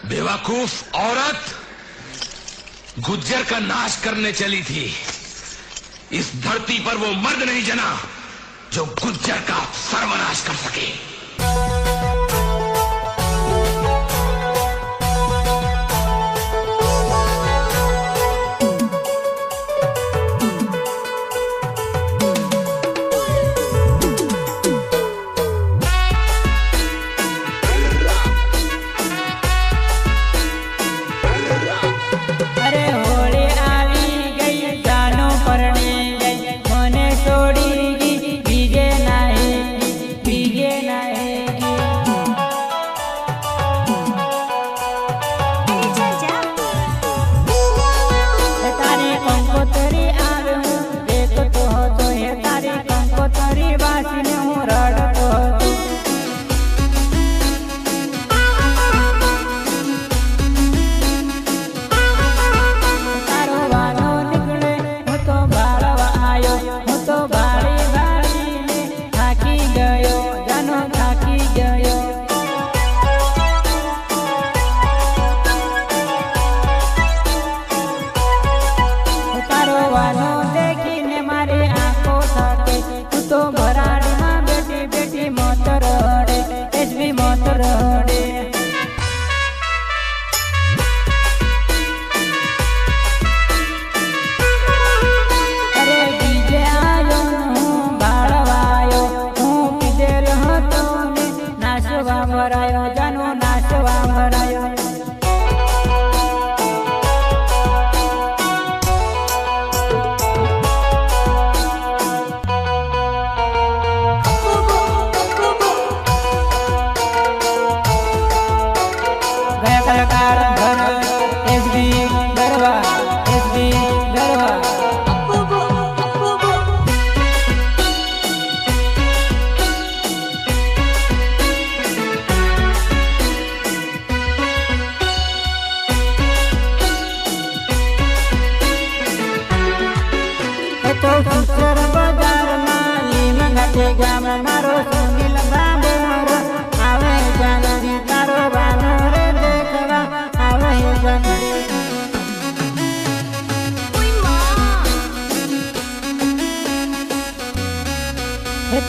बेवकूफ औरत गुज्जर का नाश करने चली थी। इस धरती पर वो मर्द नहीं जना जो गुज्जर का सर्वनाश कर सके।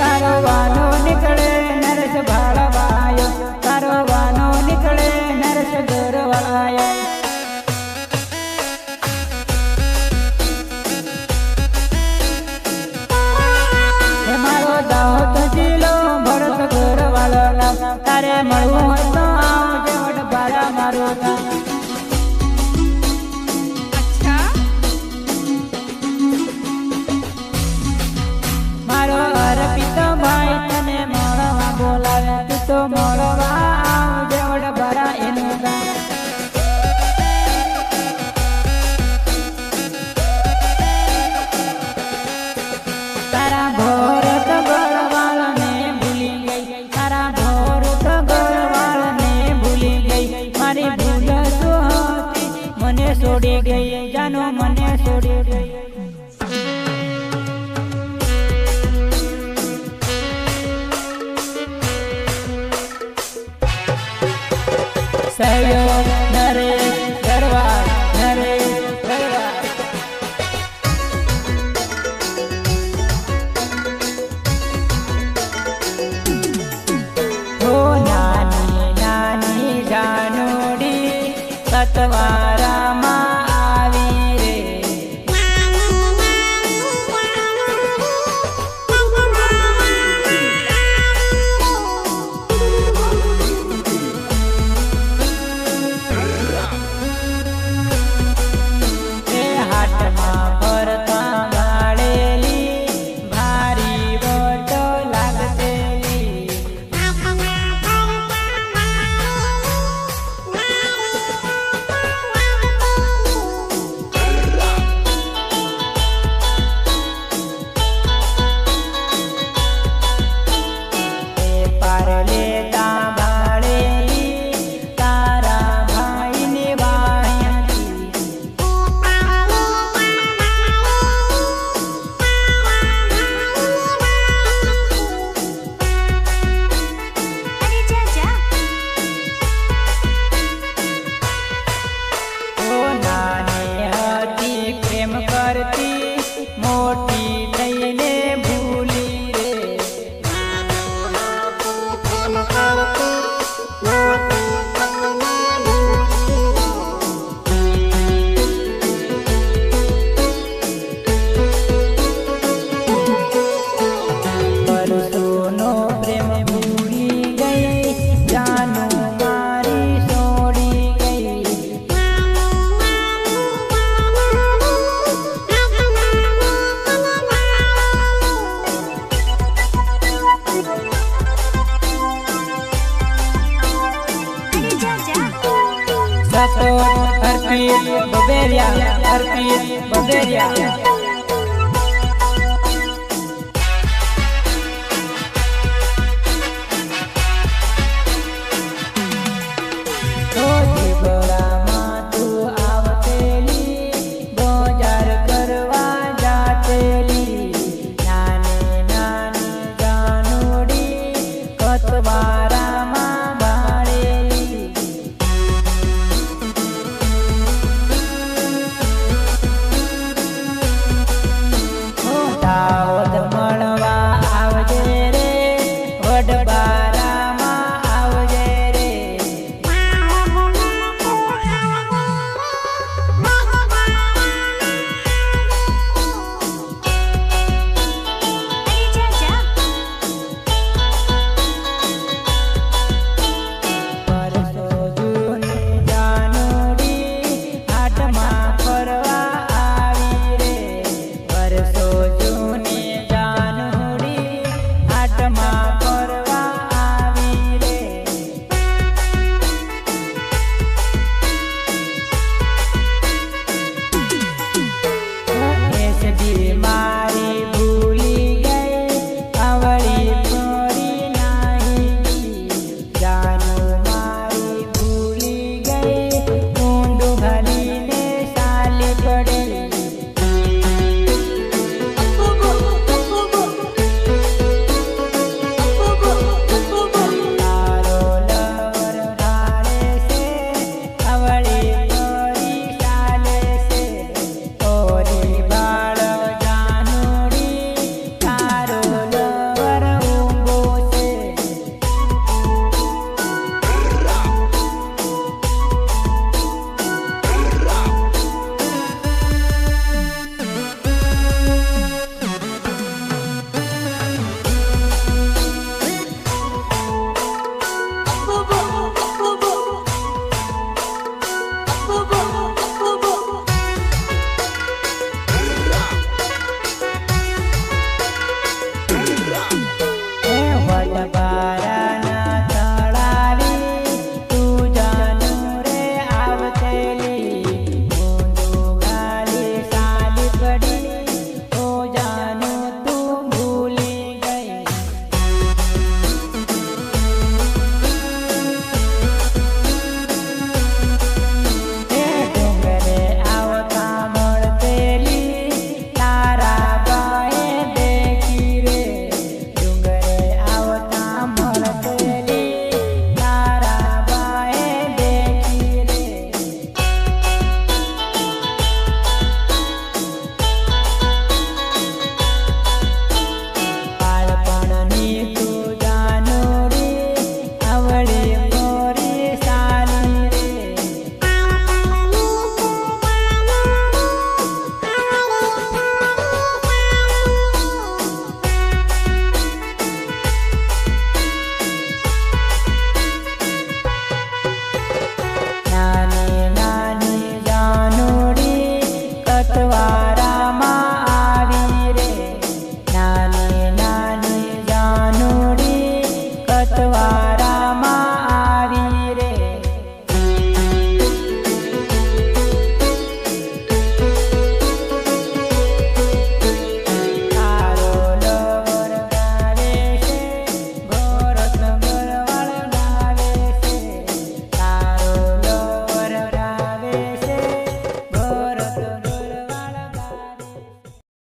तारो वानो निकले नरस भाड़वायो, तारो वानो निकले नरस गरवायो। मारो दाहोद जिलो भरत गरवालो नाम, तारे मळवू होय तो आवजे वड भाड़ा मारो नाम। भाई तने मळवा बोलावे तू तो मळवा आवजे वड भरा एनु गाम। तारा भोरत गरवाल ने भूली गई, तारा भोरत गरवाल ने भूली गई। मारी भूल तो होती मने छोड़ी गई, जानो मने छोड़ी गई। सहयोग नरेश गरवाल, नरेश गरवाल। हो नानी नानी जानोड़ी सतवारा मा आवी रे। राठौर अर्पित बबेरिया अर्पित बबेरिया।